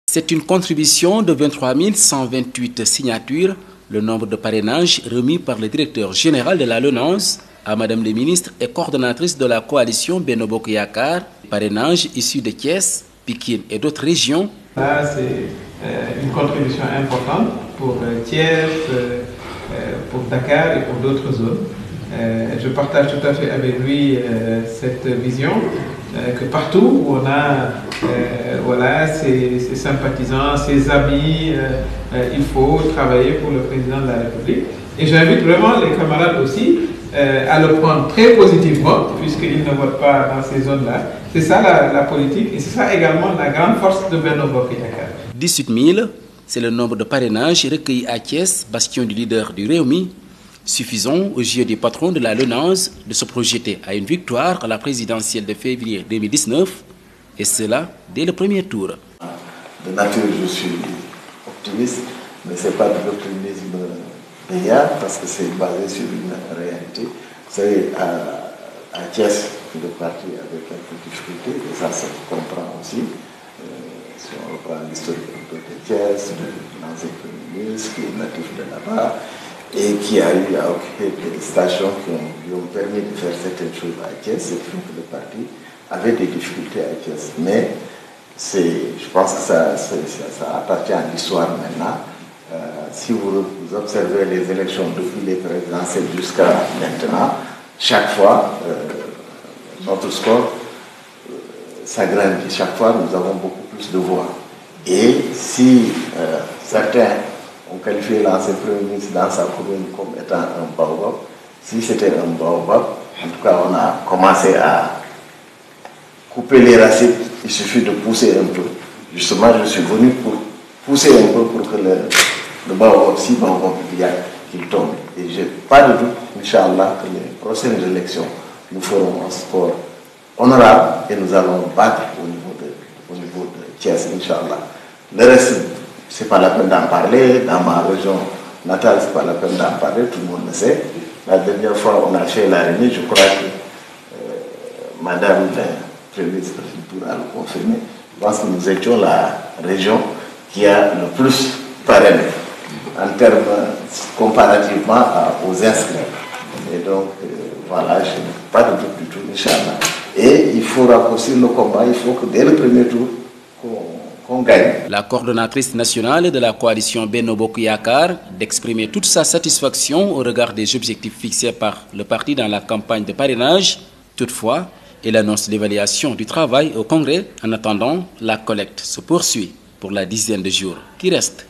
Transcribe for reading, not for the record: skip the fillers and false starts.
C'est une contribution de 23 128 signatures, le nombre de parrainages remis par le directeur général de la LONASE à Madame la ministre et coordonnatrice de la coalition Benno Bokk Yakaar, parrainage issus de Thiès, Pikine et d'autres régions. Là, c'est une contribution importante pour Thiès, pour Dakar et pour d'autres zones. Je partage tout à fait avec lui cette vision que partout où on a voilà, ses sympathisants, ses amis, il faut travailler pour le président de la République. Et j'invite vraiment les camarades aussi à le prendre très positivement, puisqu'ils ne votent pas dans ces zones-là. C'est ça la politique et c'est ça également la grande force de Benno Bokk Yakaar. 18 000, c'est le nombre de parrainages recueillis à Thiès, bastion du leader du Rewmi, suffisant aux yeux du patron de la LONASE de se projeter à une victoire à la présidentielle de février 2019, et cela dès le premier tour. De nature, je suis optimiste, mais ce n'est pas de l'optimisme payant, parce que c'est basé sur une réalité. Vous savez, à Thiès, le parti avait quelques difficultés, et ça se comprend aussi. Si on reprend l'historique de Thiès, de l'ancien Premier ministre, qui est natif de là-bas, et qui a eu à occuper des stations qui lui ont permis de faire certaines choses à Thiès, c'est que le parti avait des difficultés à Thiès. Mais je pense que ça appartient à l'histoire maintenant. Si vous observez les élections depuis les présidentielles jusqu'à maintenant, chaque fois, notre score s'agrandit. Chaque fois, nous avons beaucoup plus de voix. Et si certains ont qualifié l'ancien Premier ministre dans sa commune comme étant un baobab, si c'était un baobab, en tout cas, on a commencé à couper les racines. Il suffit de pousser un peu. Justement, je suis venu pour pousser un peu pour que le baobab, si baobab il y a, qu'il tombe. Et je n'ai pas de doute, Inch'Allah, que les prochaines élections, nous ferons un sport honorable et nous allons battre au niveau de Thiès, Inch'Allah. Le reste, ce n'est pas la peine d'en parler. Dans ma région natale, ce n'est pas la peine d'en parler, tout le monde le sait. La dernière fois, on a fait la remise, je crois que Madame la Première ministre pourra le confirmer. Je pense que nous étions la région qui a le plus parrainé en termes comparativement aux inscrits. Et donc, voilà, je n'ai pas de doute du tout, Inch'Allah. Et il faut raccourcir le combat, il faut que dès le premier tour, qu'on gagne. La coordonnatrice nationale de la coalition Benno Bokk Yakaar d'exprimer toute sa satisfaction au regard des objectifs fixés par le parti dans la campagne de parrainage. Toutefois, elle annonce l'évaluation du travail au Congrès. En attendant, la collecte se poursuit pour la dizaine de jours qui restent.